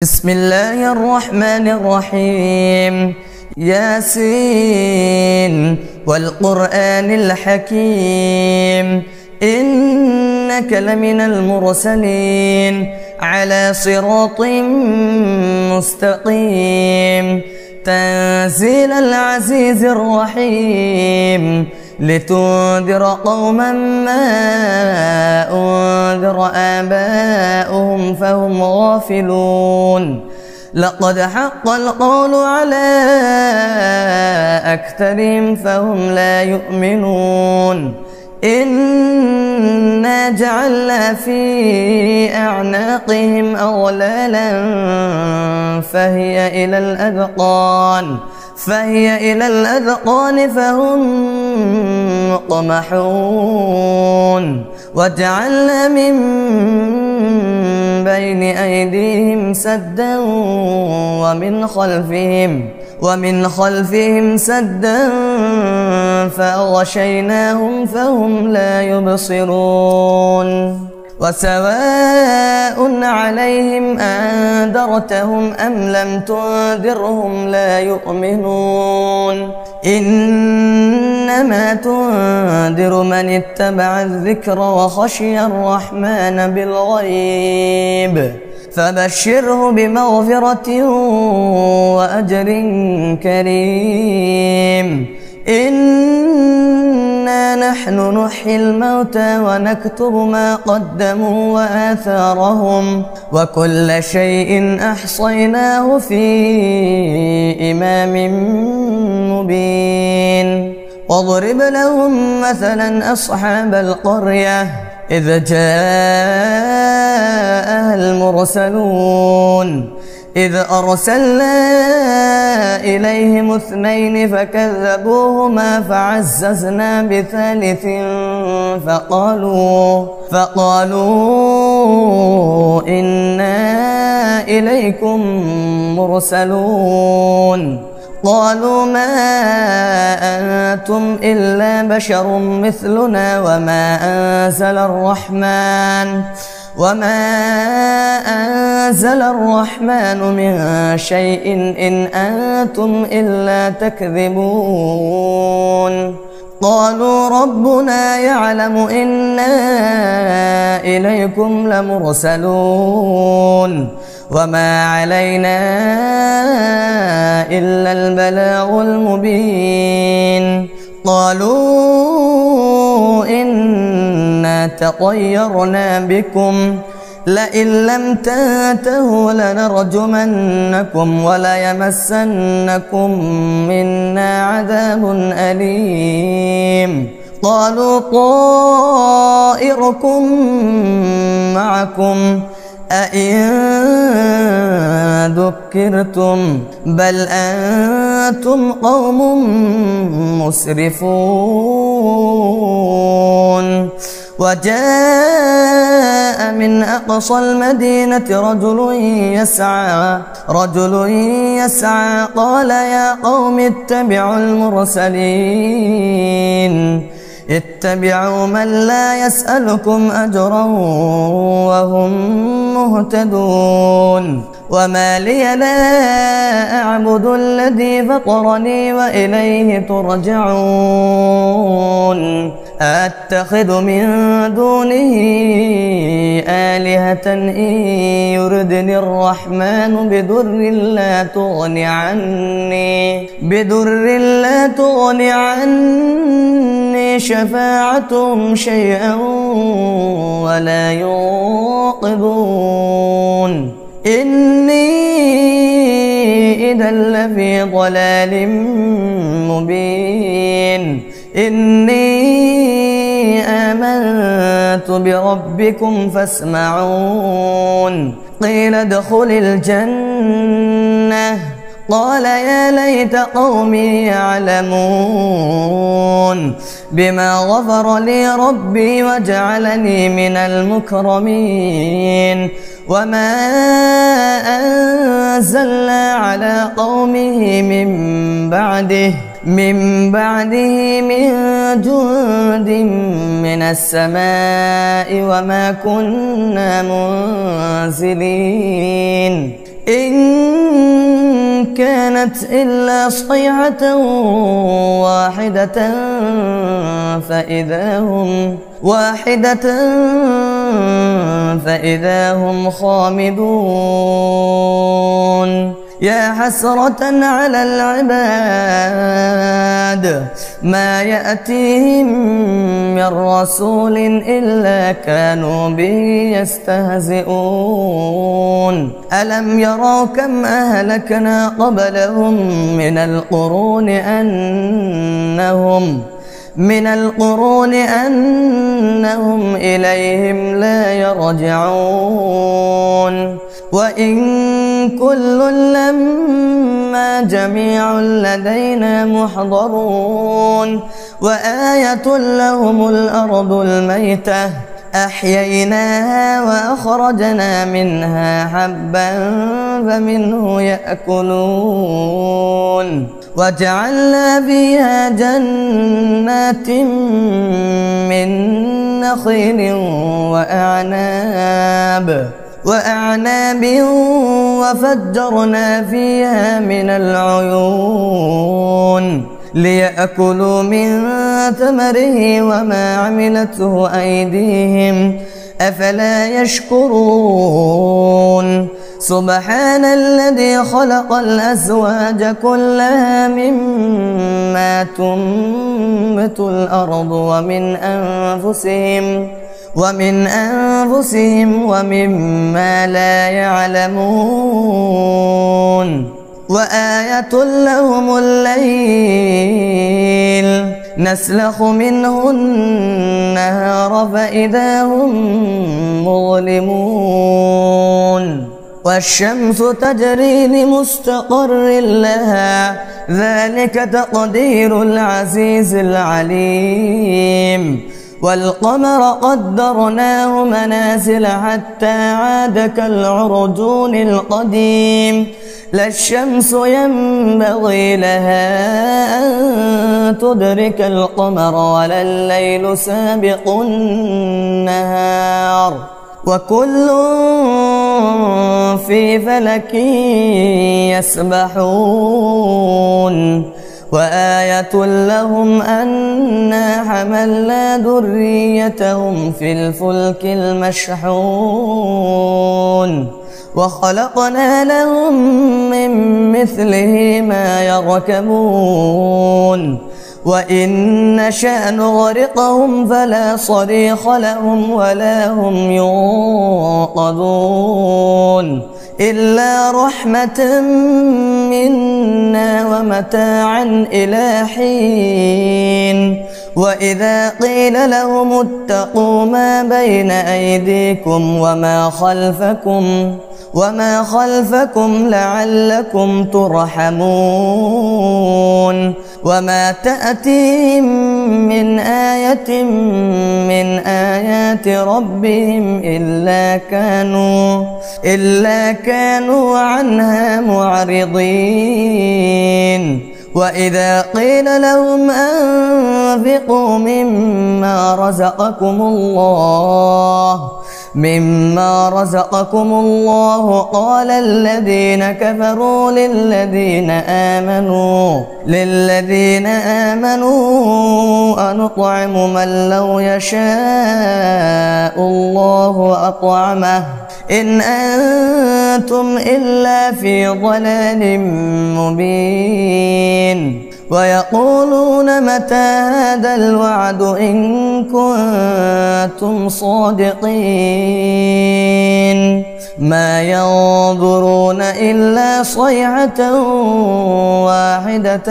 بسم الله الرحمن الرحيم. ياسين والقرآن الحكيم إنك لمن المرسلين على صراط مستقيم تنزيل العزيز الرحيم لتنذر قوما ما أنذر آباؤهم فهم غافلون. لقد حق القول على أكثرهم فهم لا يؤمنون. إنا جعلنا في أعناقهم أغلالا فهي إلى الأذقان فهم مقمحون. وجعلنا من بين أيديهم سدا ومن خلفهم سدا فأغشيناهم فهم لا يبصرون. وسواء عليهم أنذرتهم أم لم تنذرهم لا يؤمنون. إنما تنذر من اتبع الذكر وخشي الرحمن بالغيب فبشره بمغفرة وأجر كريم. إنا نحن نحيي الموتى ونكتب ما قدموا وآثارهم وكل شيء أحصيناه في إمام مبين. واضرب لهم مثلا أصحاب القرية إذ جاءها المرسلون إذ أرسلنا إليهم 2 فكذبوهما فعززنا بثالث فقالوا إنا إليكم مرسلون. قالوا ما أنتم إلا بشر مثلنا وما أنزل الرحمن من شيء إن أنتم إلا تكذبون. قالوا ربنا يعلم إنا إليكم لمرسلون وما علينا إلا البلاغ المبين. قالوا إنا تطيرنا بكم لئن لم تنتهوا لنرجمنكم وليمسنكم منا عذاب أليم. قالوا طائركم معكم أئن ذكرتم بل أنتم قوم مسرفون. وجاء من أقصى المدينة رجل يسعى قال يا قوم اتبعوا المرسلين اتبعوا من لا يسألكم أجرا وهم مهتدون. وما لي لا أعبد الذي فطرني وإليه ترجعون. أتخذ من دونه آلهة إن يردني الرحمن بضر لا تغني عني شفاعتهم شيئا ولا ينقذون. إني إذا لفي ضلال مبين. إني آمنت بربكم فاسمعون. قيل ادخل الجنة قال يا ليت قومي يعلمون بما غفر لي ربي وجعلني من المكرمين. وما أنزلنا على قومه من بعده من جند من السماء وما كنا منزلين. إن كانت إلا صيحة فإذا هم خامدون يا حسرة على العباد ما يأتيهم من رسول إلا كانوا به يستهزئون ألم يروا كم أهلكنا قبلهم من القرون أنهم إليهم لا يرجعون وإن كل لما جميع لدينا محضرون وآية لهم الأرض الميتة أحييناها وأخرجنا منها حبا فمنه يأكلون وجعلنا فيها جنات من نخيل وأعناب وفجرنا فيها من العيون ليأكلوا من ثمره وما عملته أيديهم أفلا يشكرون سبحان الذي خلق الأزواج كلها مما تنبت الأرض ومن أنفسهم ومما لا يعلمون وآية لهم الليل نسلخ منه النهار فإذا هم مظلمون والشمس تجري لمستقر لها ذلك تقدير العزيز العليم والقمر قدرناه منازل حتى عاد كالعرجون القديم لا الشمس ينبغي لها أن تدرك القمر ولا الليل سابق النهار وكل في فلك يسبحون وآية لهم أنا حملنا ذريتهم في الفلك المشحون وخلقنا لهم من مثله ما يركبون وإن نشأ نغرقهم فلا صريخ لهم ولا هم ينقذون إلا رحمة منا ومتاعا إلى حين وإذا قيل لهم اتقوا ما بين أيديكم وما خلفكم لعلكم ترحمون وما تأتيهم من آية من آيات ربهم إلا كانوا عنها معرضين وإذا قيل لهم أنفقوا مما رزقكم الله قال الذين كفروا للذين آمنوا أنطعم من لو يشاء الله أطعمه إن أنتم إلا في ضلال مبين ويقولون متى هذا الوعد إن كنتم صادقين ما ينظرون إلا صيحة واحدة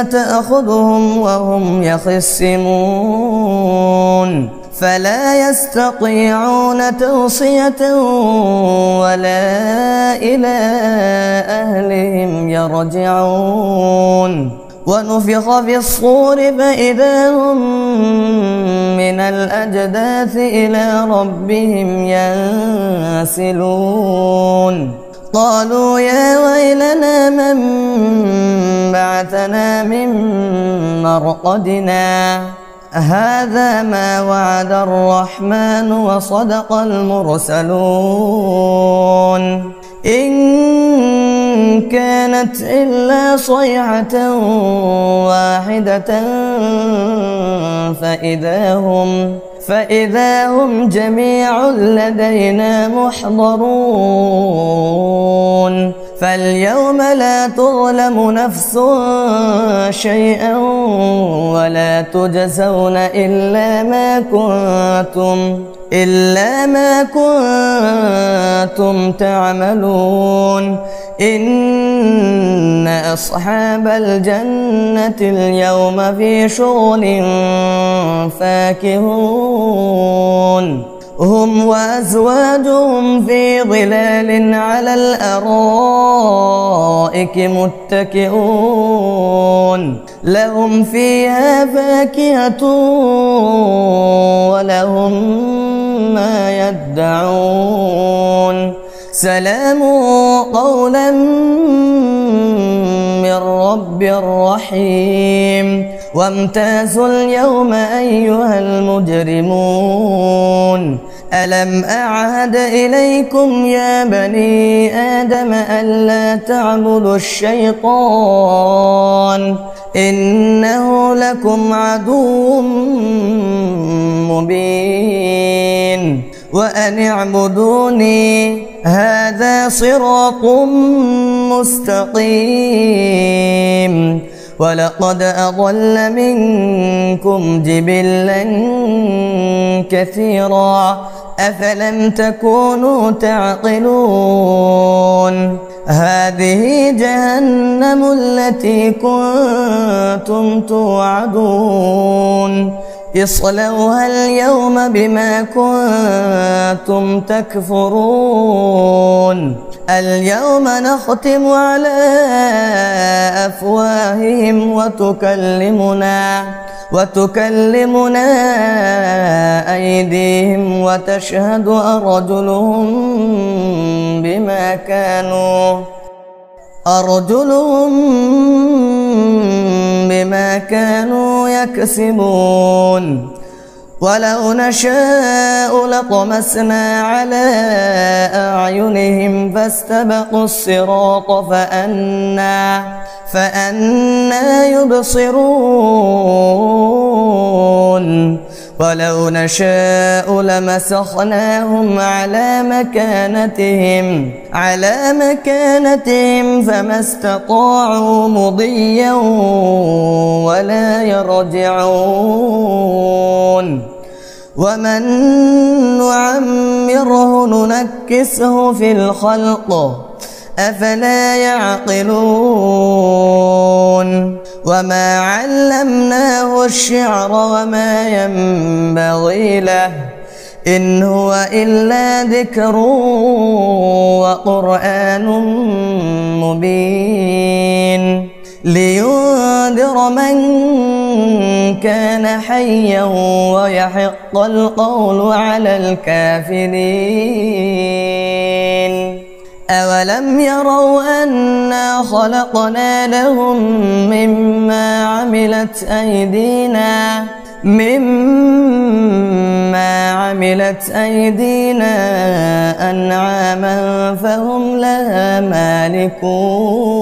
تأخذهم وهم يخصمون فلا يستطيعون توصية ولا إلى أهلهم يرجعون ونفخ في الصور فإذا هم من الأجداث إلى ربهم ينسلون قالوا يا ويلنا من بعثنا من مرقدنا هذا ما وعد الرحمن وصدق المرسلون إن كانت إلا صيحة واحدة فإذا هم جميع لدينا محضرون فاليوم لا تظلم نفس شيئا ولا تجزون إلا ما كنتم تعملون إن أصحاب الجنة اليوم في شغل فاكهون هم وأزواجهم في ظلال على الأرائك متكئون لهم فيها فاكهة ولهم ما يدعون سلام قولا من رب رحيم وامتازوا اليوم أيها المجرمون ألم أعهد إليكم يا بني آدم ألا تعبدوا الشيطان إنه لكم عدو مبين وأن اعبدوني هذا صراط مستقيم ولقد أضل منكم جبلا كثيرا أفلم تكونوا تعقلون هذه جهنم التي كنتم توعدون اصلوها اليوم بما كنتم تكفرون اليوم نختم على أفواههم وتكلمنا أيديهم وتشهد أرجلهم بما كانوا يكسبون ولو نشاء لطمسنا على أعينهم فاستبقوا الصراط فأنى يبصرون ولو نشاء لمسخناهم على مكانتهم فما استطاعوا مضيا ولا يرجعون ومن نعمره ننكسه في الخلق أفلا يعقلون وما علمناه الشعر وما ينبغي له إن هو إلا ذكر وقرآن مبين لينذر من كان حيا ويحق القول على الكافرين أولم يروا أنا خلقنا لهم مما عملت أيدينا أنعاما فهم لها مالكون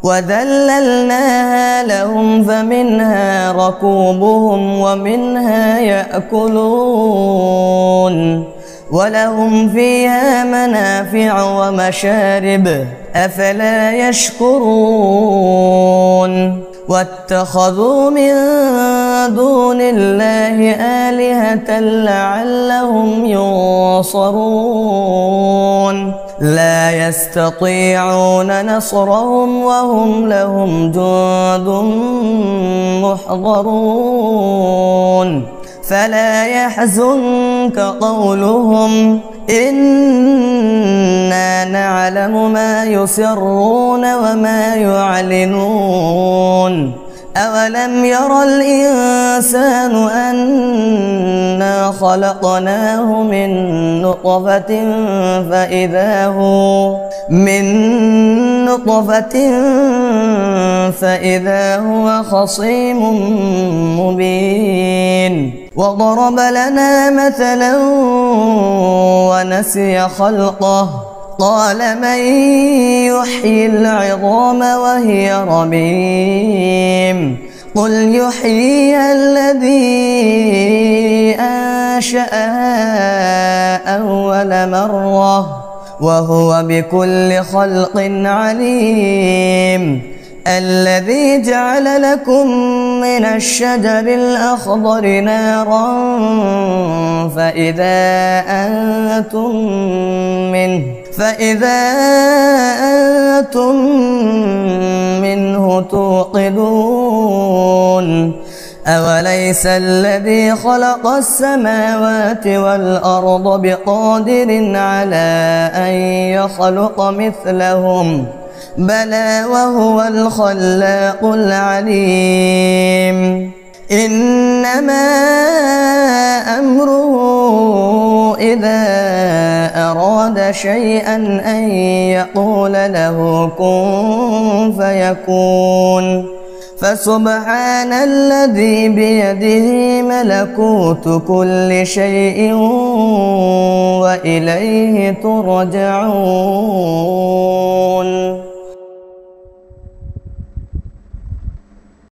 وذللناها لهم فمنها ركوبهم ومنها يأكلون ولهم فيها منافع ومشارب أفلا يشكرون واتخذوا من دون الله آلهة لعلهم ينصرون لا يستطيعون نصرهم وهم لهم جند محضرون فلا يحزنك قولهم إنا نعلم ما يسرون وما يعلنون أولم ير الإنسان أنا خلقناه من نطفة فإذا هو خصيم مبين. وضرب لنا مثلا ونسي خلقه قال من يحيي العظام وهي رميم قل يحييها الذي أنشأها أول مرة وهو بكل خلق عليم. الذي جعل لكم من الشجر الأخضر نارا فإذا أنتم منه توقدون. أوليس الذي خلق السماوات والأرض بقادر على أن يخلق مثلهم بلى وهو الخلاق العليم. إنما أمره إذا أراد شيئا أن يقول له كن فيكون. فسبحان الذي بيده ملكوت كل شيء وإليه ترجعون.